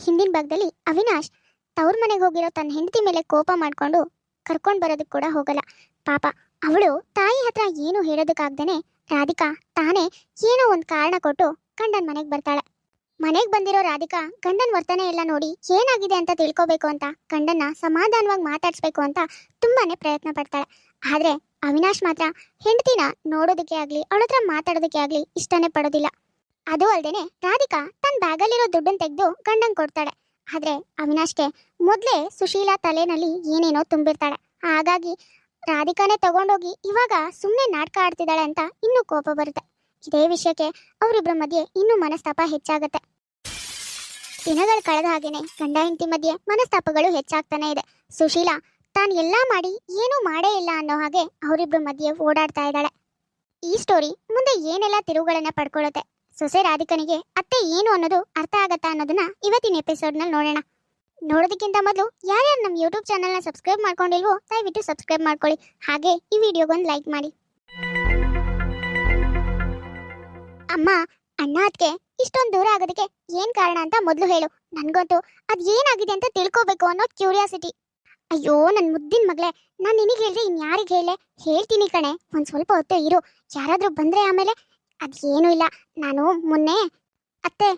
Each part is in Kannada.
ಹಿಂದಿನ ಭಾಗದಲ್ಲಿ ಅವಿನಾಶ್ ತವ್ರ ಮನೆಗೆ ಹೋಗಿರೋ ತನ್ನ ಹೆಂಡತಿ ಮೇಲೆ ಕೋಪ ಮಾಡ್ಕೊಂಡು ಕರ್ಕೊಂಡು ಬರೋದಕ್ಕೆ ಕೂಡ ಹೋಗಲ್ಲ. ಪಾಪ ಅವಳು ತಾಯಿ ಹತ್ರ ಏನು ಹೇಳೋದಕ್ಕಾಗ್ದೇನೆ ರಾಧಿಕಾ ತಾನೇ ಏನೋ ಒಂದು ಕಾರಣ ಕೊಟ್ಟು ಗಂಡನ ಮನೆಗೆ ಬರ್ತಾಳೆ. ಮನೆಗೆ ಬಂದಿರೋ ರಾಧಿಕಾ ಗಂಡನ ವರ್ತನೆ ಎಲ್ಲ ನೋಡಿ ಏನಾಗಿದೆ ಅಂತ ತಿಳ್ಕೊಬೇಕು ಅಂತ ಗಂಡನ್ನ ಸಮಾಧಾನವಾಗಿ ಮಾತಾಡಿಸ್ಬೇಕು ಅಂತ ತುಂಬಾನೇ ಪ್ರಯತ್ನ ಪಡ್ತಾಳೆ. ಆದ್ರೆ ಅವಿನಾಶ್ ಮಾತ್ರ ಹೆಂಡತಿನ ನೋಡೋದಕ್ಕೆ ಆಗ್ಲಿ ಅವಳ ಹತ್ರ ಮಾತಾಡೋದಕ್ಕೆ ಆಗ್ಲಿ ಇಷ್ಟನೇ ಪಡೋದಿಲ್ಲ. ಅದು ಅಲ್ದೇನೆ ರಾಧಿಕಾ ತನ್ನ ಬ್ಯಾಗಲ್ಲಿರೋ ದುಡ್ಡನ್ನು ತೆಗೆದು ಗಂಡಂಗೆ ಕೊಡ್ತಾಳೆ. ಆದ್ರೆ ಅವಿನಾಶ್ಗೆ ಮೊದಲೇ ಸುಶೀಲಾ ತಲೆನಲ್ಲಿ ಏನೇನೋ ತುಂಬಿರ್ತಾಳೆ. ಹಾಗಾಗಿ ರಾಧಿಕಾನೇ ತಗೊಂಡೋಗಿ ಇವಾಗ ಸುಮ್ಮನೆ ನಾಟಕ ಆಡ್ತಿದ್ದಾಳೆ ಅಂತ ಇನ್ನೂ ಕೋಪ ಬರುತ್ತೆ. ಇದೇ ವಿಷಯಕ್ಕೆ ಅವರಿಬ್ಬರ ಮಧ್ಯೆ ಇನ್ನೂ ಮನಸ್ತಾಪ ಹೆಚ್ಚಾಗತ್ತೆ. ದಿನಗಳು ಕಳೆದ ಹಾಗೇನೆ ಗಂಡ ಹೆಂಡತಿ ಮಧ್ಯೆ ಮನಸ್ತಾಪಗಳು ಹೆಚ್ಚಾಗ್ತಾನೆ ಇದೆ. ಸುಶೀಲಾ ತಾನು ಎಲ್ಲ ಮಾಡಿ ಏನೂ ಮಾಡೇ ಇಲ್ಲ ಅನ್ನೋ ಹಾಗೆ ಅವರಿಬ್ಬರ ಮಧ್ಯೆ ಓಡಾಡ್ತಾ ಇದ್ದಾಳೆ. ಈ ಸ್ಟೋರಿ ಮುಂದೆ ಏನೆಲ್ಲ ತಿರುವುಗಳನ್ನ ಪಡ್ಕೊಳ್ಳುತ್ತೆ, ಸೊಸೆ ರಾಧಿಕನಿಗೆ ಅತ್ತೆ ಏನು ಅನ್ನೋದು ಅರ್ಥ ಆಗತ್ತಾ ಅನ್ನೋದನ್ನ ಇವತ್ತಿನ ಎಪಿಸೋಡ್ನಲ್ಲಿ ನೋಡೋಣ. ನೋಡೋದಕ್ಕಿಂತ ಮೊದಲು ಯಾರ್ಯಾರು ನಮ್ಮ ಯೂಟ್ಯೂಬ್ ಚಾನಲ್ನ ಸಬ್ಸ್ಕ್ರೈಬ್ ಮಾಡ್ಕೊಂಡಿಲ್ವೋ ದಯವಿಟ್ಟು ಸಬ್ಸ್ಕ್ರೈಬ್ ಮಾಡ್ಕೊಳ್ಳಿ. ಹಾಗೆ ಈ ವಿಡಿಯೋಗೊಂದು ಲೈಕ್ ಮಾಡಿ. ಅಮ್ಮ, ಅಣ್ಣ ಅದಕ್ಕೆ ಇಷ್ಟೊಂದು ದೂರ ಆಗೋದಕ್ಕೆ ಏನ್ ಕಾರಣ ಅಂತ ಮೊದಲು ಹೇಳು. ನನ್ಗಂತೂ ಅದ್ ಏನಾಗಿದೆ ಅಂತ ತಿಳ್ಕೋಬೇಕು ಅನ್ನೋ ಕ್ಯೂರಿಯಾಸಿಟಿ. ಅಯ್ಯೋ ನನ್ನ ಮುದ್ದಿನ ಮಗಳೇ, ನಾನು ನಿನಗೆ ಹೇಳ್ದೆ ಇನ್ಯಾರಿಗೆ ಹೇಳೆ? ಹೇಳ್ತೀನಿ ಕಣೆ, ಒಂದು ಸ್ವಲ್ಪ ಹೊತ್ತು ಇರು. ಯಾರಾದರೂ ಬಂದರೆ ಆಮೇಲೆ ಅದೇನೂ ಇಲ್ಲ. ನಾನು ಮೊನ್ನೆ ಅತ್ತೆ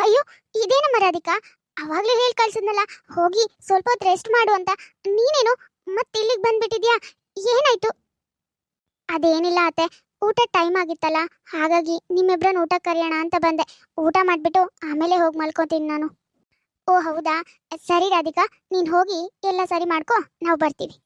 ಅಯ್ಯೋ ಇದೇನಮ್ಮ ರಾಧಿಕಾ, ಅವಾಗಲೇ ಹೇಳಿ ಕಳ್ಸಿದ್ನಲ್ಲ ಹೋಗಿ ಸ್ವಲ್ಪ ಹೊತ್ತು ರೆಸ್ಟ್ ಮಾಡು ಅಂತ. ನೀನೇನು ಮತ್ತೆ ಇಲ್ಲಿಗೆ ಬಂದ್ಬಿಟ್ಟಿದ್ಯಾ? ಏನಾಯ್ತು? ಅದೇನಿಲ್ಲ ಅತ್ತೆ, ಊಟ ಟೈಮ್ ಆಗಿತ್ತಲ್ಲ, ಹಾಗಾಗಿ ನಿಮ್ಮಿಬ್ರನ್ನ ಊಟ ಕರೆಯೋಣ ಅಂತ ಬಂದೆ. ಊಟ ಮಾಡಿಬಿಟ್ಟು ಆಮೇಲೆ ಹೋಗಿ ಮಲ್ಕೋತೀನಿ ನಾನು. ಓ ಹೌದಾ, ಸರಿ ರಾಧಿಕಾ, ನೀನು ಹೋಗಿ ಎಲ್ಲ ಸರಿ ಮಾಡ್ಕೊ, ನಾವು ಬರ್ತೀವಿ.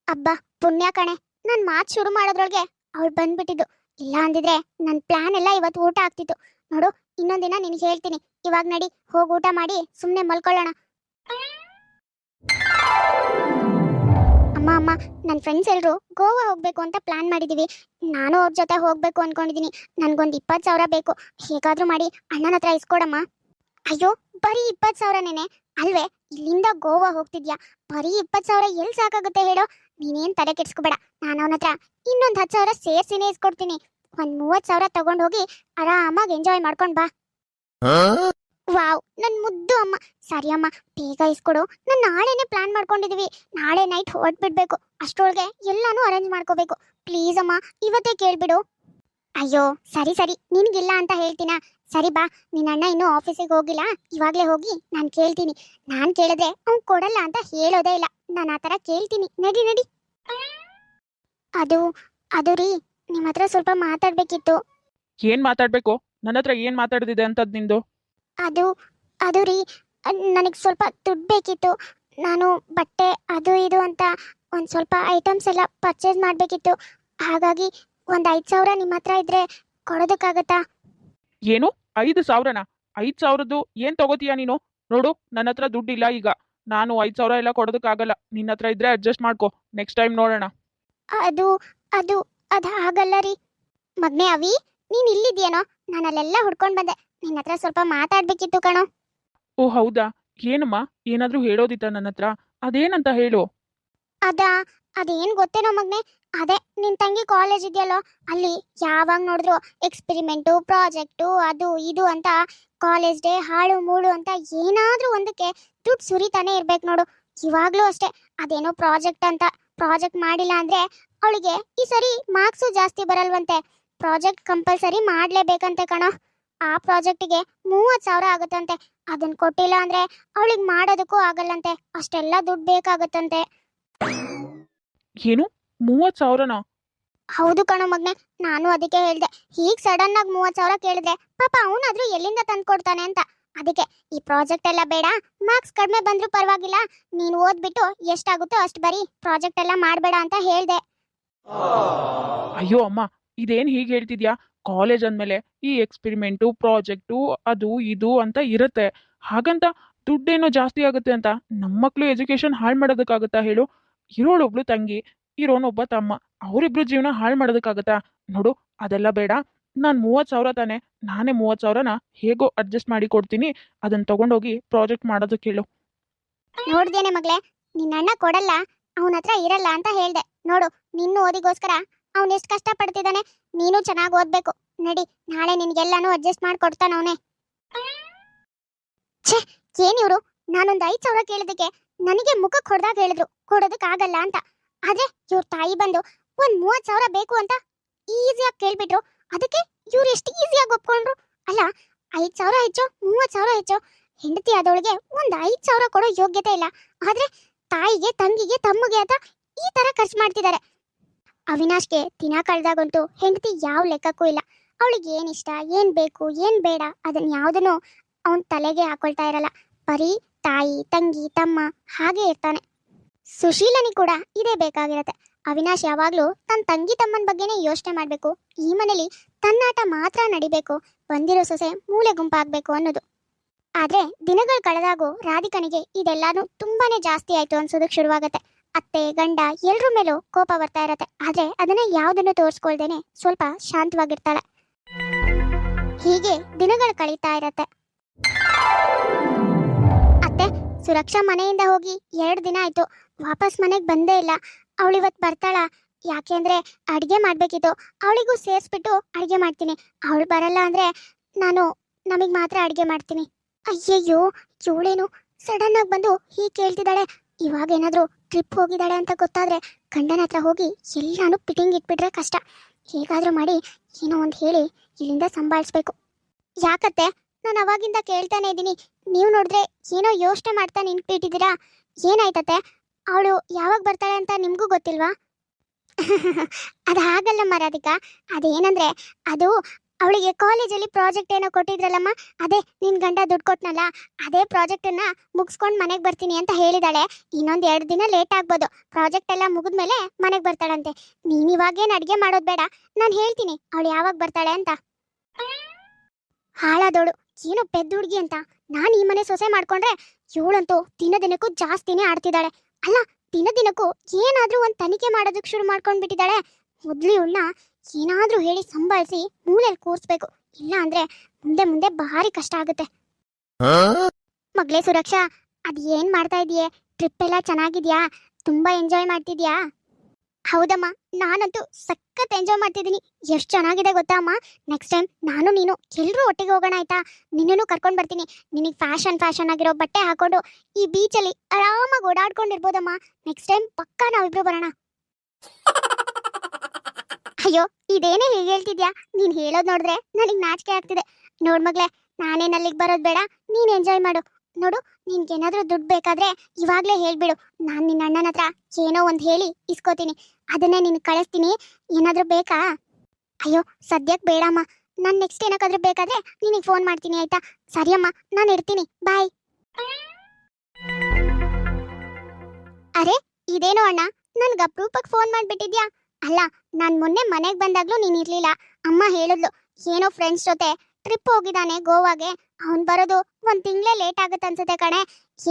ಅಬ್ಬಾ ಪುಣ್ಯ ಕಣೆ, ನನ್ನ ಮಾತು ಶುರು ಮಾಡೋದ್ರೊಳಗೆ ಅವಳು ಬಂದ್ಬಿಟ್ಟಿದ್ದು. ಇಲ್ಲ ಅಂದಿದ್ರೆ ನನ್ನ ಪ್ಲಾನ್ ಎಲ್ಲ ಇವತ್ತು ಊಟ ಆಗ್ತಿತ್ತು. ನೋಡು, ಇನ್ನೊಂದಿನ ನಿನಗೆ ಹೇಳ್ತೀನಿ. ಇವಾಗ ನಡಿ, ಹೋಗಿ ಊಟ ಮಾಡಿ ಸುಮ್ಮನೆ ಮಲ್ಕೊಳ್ಳೋಣ. ಅಮ್ಮ ಅಮ್ಮ, ನನ್ನ ಫ್ರೆಂಡ್ಸ್ ಎಲ್ಲರೂ ಗೋವಾ ಹೋಗಬೇಕು ಅಂತ ಪ್ಲಾನ್ ಮಾಡಿದ್ದೀವಿ. ನಾನು ಅವ್ರ ಜೊತೆ ಹೋಗಬೇಕು ಅಂದ್ಕೊಂಡಿದ್ದೀನಿ. ನನಗೊಂದು 20,000 ಬೇಕು. ಹೇಗಾದರೂ ಮಾಡಿ ಅಣ್ಣನ ಹತ್ರ ಇಸ್ಕೊಡಮ್ಮ. ಅಯ್ಯೋ ಬರೀ 20,000ನೇನೆ ಅಲ್ವೇ? ಇಲ್ಲಿಂದ ಗೋವಾ ಹೋಗ್ತಿದ್ಯಾ? ಬರೀ 20,000 ಎಲ್ಲಿ ಸಾಕಾಗುತ್ತೆ ಹೇಳೋ? ನೀನೇನು ತಲೆ ಕೆಡ್ಸ್ಕೊಬೇಡ. ನಾನು ಅವನ ಹತ್ರ ಇನ್ನೊಂದು 10,000 ಸೇರ್ಸಿನೇ ಇಸ್ಕೊಡ್ತೀನಿ. ಒಂದು 30,000 ತಗೊಂಡು ಹೋಗಿ ಆರಾಮಾಗಿ ಎಂಜಾಯ್ ಮಾಡ್ಕೊಂಡು ಬಾ. ವಾವ್, ನನ್ನ ಮುದ್ದು ಅಮ್ಮ. ಸರಿ ಅಮ್ಮ, ಬೇಗ ಇಸ್ಕೊಡು. ನಾನು ನಾಳೆನೇ ಪ್ಲಾನ್ ಮಾಡ್ಕೊಂಡಿದೀವಿ. ನಾಳೆ ನೈಟ್ ಹೊರಟ್ಬಿಡ್ಬೇಕು. ಅಷ್ಟರೊಳಗೆ ಎಲ್ಲಾನು ಅರೇಂಜ್ ಮಾಡ್ಕೋಬೇಕು. ಪ್ಲೀಸ್ ಅಮ್ಮ, ಇವತ್ತೇ ಕೇಳ್ಬಿಡು. ಅಯ್ಯೋ ಸರಿ ಸರಿ, ನಿನಗಿಲ್ಲ ಅಂತ ಹೇಳ್ತೀನಾ? ಸರಿ ಬಾ, ನಿನ್ನ ಅಣ್ಣ ಇನ್ನೂ ಆಫೀಸಿಗೆ ಹೋಗಿಲ್ಲ, ಇವಾಗಲೇ ಹೋಗಿ ನಾನು ಕೇಳ್ತೀನಿ. ನಾನು ಕೇಳಿದ್ರೆ ಅವ್ನು ಕೊಡಲ್ಲ ಅಂತ ಹೇಳೋದೇ ಇಲ್ಲ. ನಾನು ಆ ಥರ ಕೇಳ್ತೀನಿ. ನಡಿ ನಡಿ. ಅದು ಅದು ರೀ, ನಿಮ್ಮ ಹತ್ರ ಸ್ವಲ್ಪ ಮಾತಾಡಬೇಕಿತ್ತು. ಏನ್ ಮಾತಾಡ್ಬೇಕು? ನನ್ನ ಹತ್ರ ಏನ್ ಮಾತಾಡ್ದಿದೆ ಅಂತದ್ ನಿಂದು? ಅದು ಅದು ರೀ, ನನಗೆ ಸ್ವಲ್ಪ ದುಡ್ಡು ಬೇಕಿತ್ತು. ನಾನು ಬಟ್ಟೆ ಅದು ಇದು ಅಂತ ಒಂದು ಸ್ವಲ್ಪ ಐಟಮ್ಸ್ ಎಲ್ಲ ಪರ್ಚೇಸ್ ಮಾಡಬೇಕಿತ್ತು. ಹಾಗಾಗಿ ಒಂದು 5,000 ನಿಮ್ಮ ಹತ್ರ ಇದ್ರೆ ಕೊಡೋದಕ್ಕಾಗತ್ತಾ? ಏನು 5,000ನಾ? 5,000ದ್ದು ಏನ್ ತಗೋತೀಯ ನೀನು? ನೋಡು, ನನ್ನ ಹತ್ರ ದುಡ್ಡಿಲ್ಲ ಈಗ. ನಾನು 5,000 ಎಲ್ಲ ಕೊಡೋದಕ್ಕಾಗಲ್ಲ. ನಿನ್ನ ಹತ್ರ ಇದ್ರೆ ಅಡ್ಜಸ್ಟ್ ಮಾಡ್ಕೊ, ನೆಕ್ಸ್ಟ್ ಟೈಮ್ ನೋಡೋಣ. ಅದು ಅದು ಅದು ಹಾಗಲ್ಲ ರೀ. ಮಗ್ನೆ ಅವಿ, ನೀನು ಇಲ್ಲಿದ್ಯೇನೋ? ನಾನು ಅಲ್ಲೆಲ್ಲ ಹುಡ್ಕೊಂಡು ಬಂದೆ. ನಿನ್ನ ಹತ್ರ ಸ್ವಲ್ಪ ಮಾತಾಡ್ಬೇಕಿತ್ತು ಕಣೋ. ಓ ಹೌದಾ? ಏನಮ್ಮ, ಏನಾದ್ರೂ ಹೇಳೋದಿತ್ತ ನನ್ನ ಹತ್ರ? ಅದೇನಂತ ಹೇಳು. ಅದೇನು ಗೊತ್ತೇನೋ ಮಗ್ನೆ, ಅದೇ ನಿನ್ನ ತಂಗಿ ಕಾಲೇಜ್ ಇದೆಯಲ್ಲೋ, ಅಲ್ಲಿ ಯಾವಾಗ ನೋಡಿದ್ರು ಎಕ್ಸ್ಪೆರಿಮೆಂಟು, ಪ್ರಾಜೆಕ್ಟು, ಅದು ಇದು ಅಂತ ಕಾಲೇಜ್ ಡೇ ಹಾಳು ಮೂಳು ಅಂತ ಏನಾದರೂ ಒಂದಕ್ಕೆ ದುಡ್ಡು ಸುರಿತಾನೆ ಇರ್ಬೇಕು ನೋಡು. ಇವಾಗಲೂ ಅಷ್ಟೇ, ಅದೇನೋ ಪ್ರಾಜೆಕ್ಟ್ ಅಂತ ಪ್ರಾಜೆಕ್ಟ್ ಮಾಡಿಲ್ಲ ಅಂದರೆ ಅವಳಿಗೆ ಈ ಸರಿ ಮಾರ್ಕ್ಸು ಜಾಸ್ತಿ ಬರಲ್ವಂತೆ. ಪ್ರಾಜೆಕ್ಟ್ ಕಂಪಲ್ಸರಿ ಮಾಡಲೇಬೇಕಂತೆ ಕಣೋ. ಆ ಪ್ರಾಜೆಕ್ಟಿಗೆ 30,000 ಆಗುತ್ತಂತೆ. ಅದನ್ನು ಕೊಟ್ಟಿಲ್ಲ ಅಂದರೆ ಅವಳಿಗೆ ಮಾಡೋದಕ್ಕೂ ಆಗಲ್ಲಂತೆ. ಅಷ್ಟೆಲ್ಲ ದುಡ್ಡು ಬೇಕಾಗುತ್ತಂತೆ. ಏನು 30,000ನಾ? ಹೌದು ಕಣೋ ಮಗ್ನೆ, ನಾನು ಅದಕ್ಕೆ ಹೇಳಿದೆ. ಹೀಗೆ ಸಡನ್ ಆಗಿ 30,000 ಕೇಳಿದ್ರೆ ಪಾಪ ಅವನಾದ್ರೂ ಎಲ್ಲಿಂದ ತಂದು ಕೊಡ್ತಾನೆ ಅಂತ. ಅದಕ್ಕೆ ಈ ಪ್ರಾಜೆಕ್ಟ್ ಎಲ್ಲ ಬೇಡ, ಮಾರ್ಕ್ಸ್ ಕಡಿಮೆ ಬಂದರೂ ಪರವಾಗಿಲ್ಲ, ನೀನು ಓದ್ಬಿಟ್ಟು ಎಷ್ಟಾಗುತ್ತೋ ಅಷ್ಟು ಬರೀ, ಪ್ರಾಜೆಕ್ಟ್ ಎಲ್ಲ ಮಾಡಬೇಡ ಅಂತ ಹೇಳಿದೆ. ಅಯ್ಯೋ ಅಮ್ಮ, ಇದೇನ್ ಹೀಗೆ ಹೇಳ್ತಿದ್ಯಾ? ಕಾಲೇಜ್ ಅಂದಮೇಲೆ ಈ ಎಕ್ಸ್ಪೆರಿಮೆಂಟು, ಪ್ರಾಜೆಕ್ಟು, ಅದು ಇದು ಅಂತ ಇರುತ್ತೆ. ಹಾಗಂತ ದುಡ್ಡೇನೋ ಜಾಸ್ತಿ ಆಗುತ್ತೆ ಅಂತ ನಮ್ಮ ಮಕ್ಕಳು ಎಜುಕೇಶನ್ ಹಾಳು ಮಾಡೋದಕ್ಕಾಗತ್ತಾ ಹೇಳು? ಇರೋಳೊಬ್ಳು ತಂಗಿ, ಇರೋನೊಬ್ಬ ತಮ್ಮ, ಅವರಿಬ್ರು ಜೀವನ ಹಾಳು ಮಾಡೋದಕ್ಕಾಗತ್ತಾ? ನೋಡು, ಅದೆಲ್ಲ ಬೇಡ. ನಾನು 30,000 ತಾನೆ, ನಾನೇ 30,000ನ ಹೇಗೋ ಅಡ್ಜಸ್ಟ್ ಮಾಡಿ ಕೊಡ್ತೀನಿ. ಅದನ್ನ ತಗೊಂಡೋಗಿ ಪ್ರಾಜೆಕ್ಟ್ ಮಾಡೋದಕ್ಕೆ ಹೇಳು. ನೋಡ್ದೇನೆ ಮಗಳೇ, ನಿನ್ನ ಅಣ್ಣ ಕೊಡಲ್ಲ, ಅವನ ಹತ್ರ ಇರಲ್ಲ ಅಂತ ಹೇಳ್ದೆ. ನೋಡು, ನಿನ್ನ ಓದಿಗೋಸ್ಕರ ಅವನು ಎಷ್ಟು ಕಷ್ಟಪಡ್ತಿದ್ದಾನೆ. ನೀನು ಚೆನ್ನಾಗಿ ಓದ್ಬೇಕು. ನಡಿ, ನಾಳೆ ನಿನಗೆಲ್ಲಾನು ಅಡ್ಜಸ್ಟ್ ಮಾಡಿ ಕೊಡ್ತಾನ ಅವನೇ. ಛೇ, ಏನಿವ್ರು ನಾನೊಂದು 5,000 ಕೇಳಿದಕ್ಕೆ ನನಗೆ ಮುಖಕ್ಕೆ ಹೊಡೆದಾಗ ಹೇಳಿದ್ರು ಕೊಡೋದಕ್ಕಾಗಲ್ಲ ಅಂತ. ಆದ್ರೆ ಇವ್ರ ತಾಯಿ ಬಂದು ಒಂದ್ 30,000 ಬೇಕು ಅಂತ ಈಸಿಯಾಗಿ ಕೇಳ್ಬಿಟ್ರು. ಅದಕ್ಕೆ ಇವ್ರು ಎಷ್ಟು ಈಸಿಯಾಗಿ ಒಪ್ಕೊಂಡ್ರು. ಅಲ್ಲ, 5,000 ಹೆಚ್ಚು 30,000 ಹೆಚ್ಚು, ಹೆಂಡತಿ ಆದವಳಿಗೆ ಒಂದ್ 5,000 ಕೊಡೋ ಯೋಗ್ಯತೆ ಇಲ್ಲ. ಆದ್ರೆ ತಾಯಿಗೆ, ತಂಗಿಗೆ, ತಮ್ಮಗೆ ಅಂತ ಈ ತರ ಖರ್ಚು ಮಾಡ್ತಿದ್ದಾರೆ. ಅವಿನಾಶ್ಗೆ ದಿನ ಕಳೆದಾಗಂತೂ ಹೆಂಡತಿ ಯಾವ ಲೆಕ್ಕಕ್ಕೂ ಇಲ್ಲ. ಅವಳಿಗೆ ಏನ್ ಇಷ್ಟ, ಏನ್ ಬೇಕು, ಏನ್ ಬೇಡ ಅದನ್ನ ಯಾವ್ದನ್ನು ಅವನ್ ತಲೆಗೆ ಹಾಕೊಳ್ತಾ ಇರಲ್ಲ. ಬರೀ ತಾಯಿ, ತಂಗಿ, ತಮ್ಮ ಹಾಗೆ ಇರ್ತಾನೆ. ಸುಶೀಲನಿ ಕೂಡ ಇದೇ ಬೇಕಾಗಿರತ್ತೆ. ಅವಿನಾಶ್ ಯಾವಾಗ್ಲೂ ತನ್ನ ತಂಗಿ ತಮ್ಮನ ಬಗ್ಗೆನೇ ಯೋಚನೆ ಮಾಡ್ಬೇಕು. ಈ ಮನೇಲಿ ತನ್ನಾಟ ಮಾತ್ರ ನಡಿಬೇಕು, ಬಂದಿರೋ ಸೊಸೆ ಮೂಲೆ ಗುಂಪಾಗ್ಬೇಕು ಅನ್ನೋದು. ಆದ್ರೆ ದಿನಗಳು ಕಳೆದಾಗೂ ರಾಧಿಕನಿಗೆ ಇದೆಲ್ಲಾನು ತುಂಬಾನೇ ಜಾಸ್ತಿ ಆಯ್ತು ಅನ್ಸೋದಕ್ ಶುರುವಾಗತ್ತೆ. ಅತ್ತೆ, ಗಂಡ ಎಲ್ರ ಮೇಲೂ ಕೋಪ ಬರ್ತಾ ಇರತ್ತೆ. ಆದ್ರೆ ಅದನ್ನ ಯಾವ್ದನ್ನು ತೋರ್ಸ್ಕೊಳ್ದೇನೆ ಸ್ವಲ್ಪ ಶಾಂತವಾಗಿರ್ತಾಳೆ. ಹೀಗೆ ದಿನಗಳು ಕಳೀತಾ ಇರತ್ತೆ. ಅತ್ತೆ, ಸುರಕ್ಷಾ ಮನೆಯಿಂದ ಹೋಗಿ 2 ದಿನ ಆಯ್ತು, ವಾಪಸ್ ಮನೆಗೆ ಬಂದೇ ಇಲ್ಲ. ಅವಳಿವತ್ತು ಬರ್ತಾಳ? ಯಾಕೆಂದ್ರೆ ಅಡುಗೆ ಮಾಡ್ಬೇಕಿತ್ತು, ಅವಳಿಗೂ ಸೇರಿಸ್ಬಿಟ್ಟು ಅಡುಗೆ ಮಾಡ್ತೀನಿ. ಅವಳು ಬರಲ್ಲ ಅಂದ್ರೆ ನಮಗೆ ಮಾತ್ರ ಅಡುಗೆ ಮಾಡ್ತೀನಿ. ಅಯ್ಯಯ್ಯೋ, ಇವಳೇನು ಸಡನ್ ಆಗಿ ಬಂದು ಹೀಗೆ ಕೇಳ್ತಿದ್ದಾಳೆ. ಇವಾಗ ಏನಾದರೂ ಟ್ರಿಪ್ ಹೋಗಿದ್ದಾಳೆ ಅಂತ ಗೊತ್ತಾದ್ರೆ ಗಂಡನ ಹತ್ರ ಹೋಗಿ ಎಲ್ಲಾನು ಪಿಟಿಂಗ್ ಇಟ್ಬಿಟ್ರೆ ಕಷ್ಟ. ಹೇಗಾದರೂ ಮಾಡಿ ಏನೋ ಒಂದು ಹೇಳಿ ಇಲ್ಲಿಂದ ಸಂಭಾಳಿಸ್ಬೇಕು. ಯಾಕತ್ತೆ, ನಾನು ಅವಾಗಿಂದ ಕೇಳ್ತಾನೆ ಇದ್ದೀನಿ, ನೀವು ನೋಡಿದ್ರೆ ಏನೋ ಯೋಚನೆ ಮಾಡ್ತಾ ನಿಂತ್ಬಿಟ್ಟಿದ್ದೀರಾ. ಏನಾಯ್ತತ್ತೆ? ಅವಳು ಯಾವಾಗ ಬರ್ತಾಳೆ ಅಂತ ನಿಮಗೂ ಗೊತ್ತಿಲ್ವಾ? ಅದು ಹಾಗಲ್ಲಮ್ಮ ರಾಧಿಕಾ, ಅದೇನಂದ್ರೆ ಅದು ಅವಳಿಗೆ ಕಾಲೇಜಲ್ಲಿ ಪ್ರಾಜೆಕ್ಟ್ ಏನೋ ಕೊಟ್ಟಿದ್ರಲ್ಲಮ್ಮ, ಅದೇ ನಿನ್ನ ಗಂಡ ದುಡ್ಡು ಕೊಟ್ನಲ್ಲ, ಅದೇ ಪ್ರಾಜೆಕ್ಟನ್ನು ಮುಗಿಸ್ಕೊಂಡು ಮನೆಗೆ ಬರ್ತೀನಿ ಅಂತ ಹೇಳಿದಾಳೆ. ಇನ್ನೊಂದು 2 ದಿನ ಲೇಟ್ ಆಗ್ಬೋದು, ಪ್ರಾಜೆಕ್ಟ್ ಎಲ್ಲ ಮುಗಿದ್ಮೇಲೆ ಮನೆಗೆ ಬರ್ತಾಳಂತೆ. ನೀನು ಇವಾಗೇನು ಅಡುಗೆ ಮಾಡೋದು ಬೇಡ, ನಾನು ಹೇಳ್ತೀನಿ ಅವಳು ಯಾವಾಗ ಬರ್ತಾಳೆ ಅಂತ. ಹಾಳಾದವಳು, ಏನೋ ಪೆದ್ದು ಹುಡುಗಿ ಅಂತ ನಾನು ಈ ಮನೆ ಸೊಸೆ ಮಾಡ್ಕೊಂಡ್ರೆ ಇವಳಂತೂ ದಿನಕ್ಕೂ ಜಾಸ್ತಿನೇ ಆಡ್ತಿದ್ದಾಳೆ. ಅಲ್ಲ, ದಿನಕ್ಕೂ ಏನಾದ್ರೂ ಒಂದು ತನಿಖೆ ಮಾಡೋದಕ್ಕೆ ಶುರು ಮಾಡ್ಕೊಂಡ್ಬಿಟ್ಟಿದ್ದಾಳೆ. ಮೊದಲು ಇವಳನ್ನ ಏನಾದ್ರೂ ಹೇಳಿ ಸಂಭಾಳಿಸಿ ಮೂಲೆಯಲ್ಲಿ ಕೂರಿಸ್ಬೇಕು, ಇಲ್ಲ ಅಂದ್ರೆ ಮುಂದೆ ಭಾರಿ ಕಷ್ಟ ಆಗುತ್ತೆ. ಮಗಳೇ ಸುರಕ್ಷಾ, ಅದ್ ಏನ್ ಮಾಡ್ತಾ ಇದೀಯೇ? ಟ್ರಿಪ್ ಎಲ್ಲ ಚೆನ್ನಾಗಿದ್ಯಾ? ತುಂಬಾ ಎಂಜಾಯ್ ಮಾಡ್ತಿದ್ಯಾ? ಹೌದಮ್ಮ, ನಾನಂತೂ ಸಖತ್ ಎಂಜಾಯ್ ಮಾಡ್ತಿದ್ದೀನಿ. ಎಷ್ಟು ಚೆನ್ನಾಗಿದೆ ಗೊತ್ತಾ ಅಮ್ಮ. ನೆಕ್ಸ್ಟ್ ಟೈಮ್ ನಾನು ನೀನು ಎಲ್ಲರೂ ಒಟ್ಟಿಗೆ ಹೋಗೋಣ ಆಯ್ತಾ? ನಿನ್ನೂ ಕರ್ಕೊಂಡು ಬರ್ತೀನಿ. ನಿನಗೆ ಫ್ಯಾಷನ್ ಆಗಿರೋ ಬಟ್ಟೆ ಹಾಕೊಂಡು ಈ ಬೀಚಲ್ಲಿ ಆರಾಮಾಗಿ ಓಡಾಡ್ಕೊಂಡಿರ್ಬೋದಮ್ಮ. ನೆಕ್ಸ್ಟ್ ಟೈಮ್ ಪಕ್ಕಾ ನಾವಿಬ್ರು ಬರೋಣ. ಅಯ್ಯೋ, ಇದೇನೇ ಹೀಗೆ ಹೇಳ್ತಿದ್ಯಾ? ನೀನು ಹೇಳೋದು ನೋಡಿದ್ರೆ ನನಗೆ ನಾಚಿಕೆ ಆಗ್ತಿದೆ. ನೋಡ್ ಮಗ್ಲೆ, ನಾನೇನು ಅಲ್ಲಿಗೆ ಬರೋದು ಬೇಡ, ನೀನು ಎಂಜಾಯ್ ಮಾಡು. ನೋಡು, ನಿನ್ಗೇನಾದ್ರೂ ದುಡ್ಡು ಬೇಕಾದ್ರೆ ಇವಾಗಲೇ ಹೇಳ್ಬಿಡು, ನಾನು ನಿನ್ನ ಅಣ್ಣನ ಹತ್ರ ಏನೋ ಒಂದು ಹೇಳಿ ಇಸ್ಕೋತೀನಿ, ಅದನ್ನೇ ನಿನಗೆ ಕಳಿಸ್ತೀನಿ. ಏನಾದರೂ ಬೇಕಾ? ಅಯ್ಯೋ, ಸದ್ಯಕ್ಕೆ ಬೇಡಮ್ಮ, ನಾನು ನೆಕ್ಸ್ಟ್ ಏನಕ್ಕಾದ್ರೂ ಬೇಕಾದ್ರೆ ನಿನಗೆ ಫೋನ್ ಮಾಡ್ತೀನಿ ಆಯ್ತಾ? ಸರಿಯಮ್ಮ, ನಾನು ಇರ್ತೀನಿ, ಬಾಯ್. ಅರೆ, ಇದೇನೋ ಅಣ್ಣ, ನನ್ಗೆ ಅಪರೂಪಕ್ಕೆ ಫೋನ್ ಮಾಡಿಬಿಟ್ಟಿದ್ಯಾ? ಅಲ್ಲ, ನಾನು ಮೊನ್ನೆ ಮನೆಗೆ ಬಂದಾಗ್ಲೂ ನೀನು ಇರಲಿಲ್ಲ. ಅಮ್ಮ ಹೇಳಿದ್ಲು ಏನೋ ಫ್ರೆಂಡ್ಸ್ ಜೊತೆ ಟ್ರಿಪ್ ಹೋಗಿದ್ದಾನೆ ಗೋವಾಗೆ, ಅವ್ನು ಬರೋದು 1 ತಿಂಗಳೇ ಲೇಟ್ ಆಗುತ್ತೆ ಅನ್ಸುತ್ತೆ ಕಣೆ.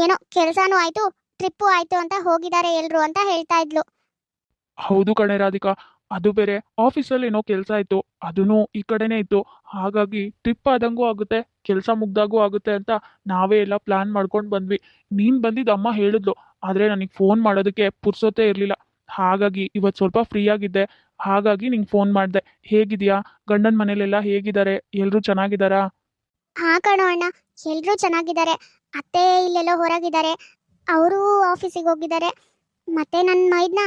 ಏನೋ ಕೆಲಸನೂ ಆಯ್ತು, ಟ್ರಿಪ್ಪು ಆಯ್ತು ಅಂತ ಹೋಗಿದ್ದಾರೆ ಎಲ್ರು ಅಂತ ಹೇಳ್ತಾ ಇದ್ಲು. ಹೌದು ಕಣೆ ರಾಧಿಕಾ, ಅದು ಬೇರೆ ಆಫೀಸಲ್ಲಿ ಏನೋ ಕೆಲಸ ಇತ್ತು, ಅದೂ ಈ ಕಡೆನೇ ಇತ್ತು. ಹಾಗಾಗಿ ಟ್ರಿಪ್ ಆದಂಗೂ ಆಗುತ್ತೆ, ಕೆಲಸ ಮುಗ್ದಾಗೂ ಆಗುತ್ತೆ ಅಂತ ನಾವೇ ಎಲ್ಲ ಪ್ಲಾನ್ ಮಾಡ್ಕೊಂಡು ಬಂದ್ವಿ. ನೀನು ಬಂದಿದ್ದು ಅಮ್ಮ ಹೇಳಿದ್ಲು, ಆದರೆ ನನಗೆ ಫೋನ್ ಮಾಡೋದಕ್ಕೆ ಪುರ್ಸೊತ್ತೇ ಇರಲಿಲ್ಲ. ಹಾಗಾಗಿ ಇವತ್ತು ಸ್ವಲ್ಪ ಫ್ರೀ ಆಗಿದ್ದೆ, ಹಾಗಾಗಿ ನಿಂಗೆ ಫೋನ್ ಮಾಡಿದೆ. ಹೇಗಿದೆಯಾ? ಗಂಡನ ಮನೇಲೆಲ್ಲ ಹೇಗಿದ್ದಾರೆ? ಎಲ್ಲರೂ ಚೆನ್ನಾಗಿದ್ದಾರಾ? ಹಾ ಕಣೋ ಅಣ್ಣ, ಎಲ್ರೂ ಚೆನ್ನಾಗಿದ್ದಾರೆ. ಅತ್ತೆ ಇಲ್ಲೆಲ್ಲೋ ಹೊರಗಿದ್ದಾರೆ, ಅವರು ಆಫೀಸಿಗೆ ಹೋಗಿದ್ದಾರೆ. ಮತ್ತೆ ನನ್ನ ಮೈದ್ನ,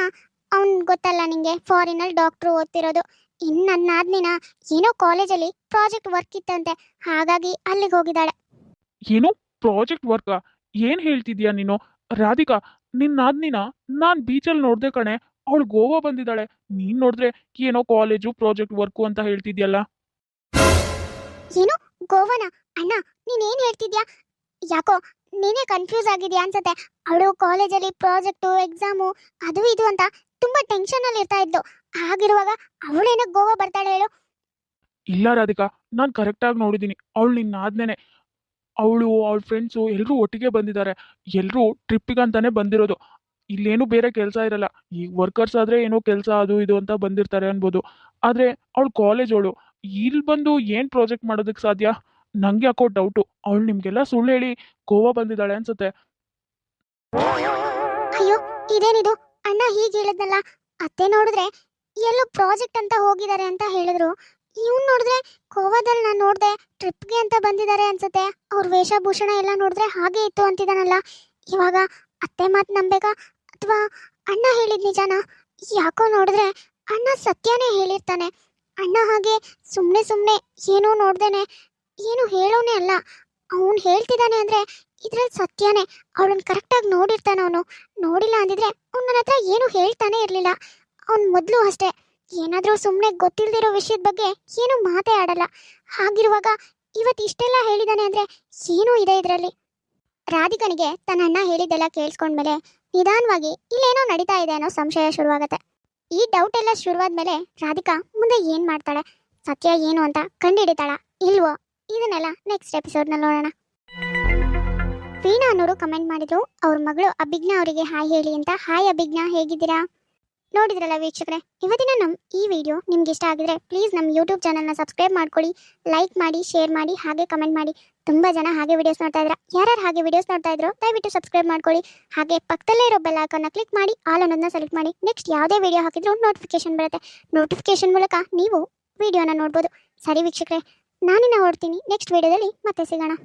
ಅವ್ನು ಗೊತ್ತಲ್ಲ ನಿಂಗೆ, ಫಾರಿನಲ್ಲಿ ಡಾಕ್ಟ್ರು ಓದ್ತಿರೋದು. ಇನ್ನು ನನ್ನ ನಾದ್ನಿನ ಏನೋ ಕಾಲೇಜಲ್ಲಿ ಪ್ರಾಜೆಕ್ಟ್ ವರ್ಕ್ ಇತ್ತಂತೆ, ಹಾಗಾಗಿ ಅಲ್ಲಿಗೆ ಹೋಗಿದ್ದಾಳೆ. ಏನು ಪ್ರಾಜೆಕ್ಟ್ ವರ್ಕಾ? ಏನು ಹೇಳ್ತಿದ್ಯಾ ನೀನು? ರಾಧಿಕಾ, ನಿನ್ನ ನಾದ್ನಿನ ನಾನು ಬೀಚಲ್ಲಿ ನೋಡ್ದೆ ಕಣೆ, ಅವಳು ಗೋವಾ ಬಂದಿದ್ದಾಳೆ. ನೀನು ನೋಡಿದ್ರೆ ಏನೋ ಕಾಲೇಜು ಪ್ರಾಜೆಕ್ಟ್ ವರ್ಕು ಅಂತ ಹೇಳ್ತಿದ್ಯಲ್ಲ. ಏನು, ಗೋವಾನ? ಅಣ್ಣ, ನೀನೇನು ಹೇಳ್ತಿದ್ಯಾ? ಯಾಕೋ ನೀನೇ ಕನ್ಫ್ಯೂಸ್ ಆಗಿದ್ಯಾ ಅನ್ಸತ್ತೆ. ಅವಳು ಕಾಲೇಜಲ್ಲಿ ಪ್ರಾಜೆಕ್ಟು, ಎಕ್ಸಾಮು, ಅದು ಇದು ಅಂತ ತುಂಬಾ ಟೆನ್ಷನಲ್ಲಿ ಇರ್ತಾ ಇದ್ಲು. ಹಾಗಿರುವಾಗ ಅವಳೇನಕ್ಕೆ ಗೋವಾ ಬರ್ತಾಳೆ ಹೇಳು? ಇಲ್ಲ ರಾಧಿಕಾ, ನಾನು ಕರೆಕ್ಟಾಗಿ ನೋಡಿದ್ದೀನಿ, ಅವಳು ನಿನ್ನ ಆದ್ನೇನೆ. ಅವಳು ಅವಳ ಫ್ರೆಂಡ್ಸು ಎಲ್ಲರೂ ಒಟ್ಟಿಗೆ ಬಂದಿದ್ದಾರೆ. ಎಲ್ಲರೂ ಟ್ರಿಪ್ಪಿಗಂತಾನೆ ಬಂದಿರೋದು. ಇಲ್ಲೇನು ಬೇರೆ ಕೆಲಸ ಇರಲ್ಲ. ಈಗ ವರ್ಕರ್ಸ್ ಆದರೆ ಏನೋ ಕೆಲಸ ಅದು ಇದು ಅಂತ ಬಂದಿರ್ತಾರೆ ಅನ್ಬೋದು. ಆದರೆ ಅವಳು ಕಾಲೇಜ್ ಅವಳು, ಇಲ್ಲಿ ಬಂದು ಏನು ಪ್ರಾಜೆಕ್ಟ್ ಮಾಡೋದಕ್ಕೆ ಸಾಧ್ಯ? ನಂಗೆ ಯಾಕೋ ಡೌಟು, ಅವಳು ನಿಮಗೆಲ್ಲ ಸುಳ್ಳು ಹೇಳಿ ಗೋವಾ ಬಂದಿದ್ದಾಳೆ ಅನ್ಸುತ್ತೆ. ಅಯ್ಯೋ, ಇದೇನಿದು? ಅಣ್ಣ ಹೀಗೆ ಹೇಳಿದ್ನಲ್ಲ, ಅತ್ತೆ ನೋಡಿದ್ರೆ ಎಲ್ಲೋ ಪ್ರಾಜೆಕ್ಟ್ ಅಂತ ಹೋಗಿದ್ದಾರೆ ಅಂತ ಹೇಳಿದ್ರು. ಇವ್ನು ನೋಡಿದ್ರೆ ಗೋವಾದಲ್ಲಿ ನಾನು ನೋಡಿದೆ ಟ್ರಿಪ್ಗೆ ಅಂತ ಬಂದಿದ್ದಾರೆ ಅನ್ಸುತ್ತೆ. ಅವ್ರ ವೇಷಭೂಷಣ ಎಲ್ಲ ನೋಡಿದ್ರೆ ಹಾಗೆ ಇತ್ತು ಅಂತಿದ್ದಾನಲ್ಲ. ಇವಾಗ ಅತ್ತೆ ಮಾತು ನಂಬೇಕಾ ಅಥವಾ ಅಣ್ಣ ಹೇಳಿದ ನಿಜಾನ? ಯಾಕೋ ನೋಡಿದ್ರೆ ಅಣ್ಣ ಸತ್ಯನೇ ಹೇಳಿರ್ತಾನೆ. ಅಣ್ಣ ಹಾಗೆ ಸುಮ್ಮನೆ ಸುಮ್ಮನೆ ಏನೂ ನೋಡ್ದೇನೆ ಏನು ಹೇಳೋನೇ ಅಲ್ಲ. ಅವನು ಹೇಳ್ತಿದ್ದಾನೆ ಅಂದರೆ ಇದ್ರಲ್ಲಿ ಸತ್ಯನೇ. ಅವಳನ್ನ ಕರೆಕ್ಟಾಗಿ ನೋಡಿರ್ತಾನೆ ಅವನು. ನೋಡಿಲ್ಲ ಅಂದಿದ್ರೆ ಅವ್ನು ನನ್ನ ಹತ್ರ ಏನೂ ಹೇಳ್ತಾನೆ ಇರಲಿಲ್ಲ. ಅವ್ನು ಮೊದಲು ಅಷ್ಟೇ ಏನಾದರೂ ಸುಮ್ಮನೆ ಗೊತ್ತಿಲ್ಲದಿರೋ ವಿಷಯದ ಬಗ್ಗೆ ಏನೂ ಮಾತೇ ಆಡಲ್ಲ. ಹಾಗಿರುವಾಗ ಇವತ್ತು ಇಷ್ಟೆಲ್ಲ ಹೇಳಿದಾನೆ ಅಂದರೆ ಏನೂ ಇದೆ ಇದರಲ್ಲಿ. ರಾಧಿಕನಿಗೆ ತನ್ನ ಅಣ್ಣ ಹೇಳಿದ್ದೆಲ್ಲ ಕೇಳಿಸ್ಕೊಂಡ್ಮೇಲೆ ನಿಧಾನವಾಗಿ ಇಲ್ಲೇನೋ ನಡೀತಾ ಇದೆ ಅನ್ನೋ ಸಂಶಯ ಶುರುವಾಗತ್ತೆ. ಈ ಡೌಟ್ ಎಲ್ಲ ಶುರುವಾದ್ಮೇಲೆ ರಾಧಿಕಾ ಮುಂದೆ ಏನು ಮಾಡ್ತಾಳೆ, ಸತ್ಯ ಏನು ಅಂತ ಕಂಡುಹಿಡಿತಾಳ ಇಲ್ವೋ, ಇದನ್ನೆಲ್ಲ ನೆಕ್ಸ್ಟ್ ಎಪಿಸೋಡ್ನಲ್ಲಿ ನೋಡೋಣ. ವೀಣಾ ಅನ್ನೋರು ಕಮೆಂಟ್ ಮಾಡಿದ್ರು ಅವ್ರ ಮಗಳು ಅಭಿಜ್ಞಾ ಅವರಿಗೆ ಹಾಯ್ ಹೇಳಿ ಅಂತ. ಹಾಯ್ ಅಭಿಜ್ಞಾ, ಹೇಗಿದ್ದೀರಾ? ನೋಡಿದ್ರಲ್ಲ ವೀಕ್ಷಕರೇ, ಇವತ್ತಿನ ನಮ್ಮ ಈ ವಿಡಿಯೋ ನಿಮ್ಗೆ ಇಷ್ಟ ಆಗಿದ್ರೆ ಪ್ಲೀಸ್ ನಮ್ಮ ಯೂಟ್ಯೂಬ್ ಚಾನಲ್ನ ಸಬ್ಸ್ಕ್ರೈಬ್ ಮಾಡ್ಕೊಳ್ಳಿ, ಲೈಕ್ ಮಾಡಿ, ಶೇರ್ ಮಾಡಿ, ಹಾಗೆ ಕಮೆಂಟ್ ಮಾಡಿ. ತುಂಬ ಜನ ಹಾಗೆ ವಿಡಿಯೋಸ್ ನೋಡ್ತಾ ಇದ್ದೀರಾ. ಯಾರ್ಯಾರು ಹಾಗೆ ವಿಡಿಯೋಸ್ ನೋಡ್ತಾ ಇದ್ರು ದಯವಿಟ್ಟು ಸಬ್ಸ್ಕ್ರೈಬ್ ಮಾಡ್ಕೊಳ್ಳಿ. ಹಾಗೆ ಪಕ್ಕದಲ್ಲೇ ಇರೋ ಬೆಲ್ ಐಕಾನ್ನ ಕ್ಲಿಕ್ ಮಾಡಿ ಆಲ್ ಅನ್ನೋದನ್ನ ಸೆಲೆಕ್ಟ್ ಮಾಡಿ. ನೆಕ್ಸ್ಟ್ ಯಾವುದೇ ವಿಡಿಯೋ ಹಾಕಿದ್ರೂ ನೋಟಿಫಿಕೇಶನ್ ಬರುತ್ತೆ. ನೋಟಿಫಿಕೇಶನ್ ಮೂಲಕ ನೀವು ವಿಡಿಯೋನ ನೋಡ್ಬೋದು. ಸರಿ ವೀಕ್ಷಕರೇ, ನಾನಿನ್ನ ಹೊರಡ್ತೀನಿ. ನೆಕ್ಸ್ಟ್ ವಿಡಿಯೋದಲ್ಲಿ ಮತ್ತೆ ಸಿಗೋಣ.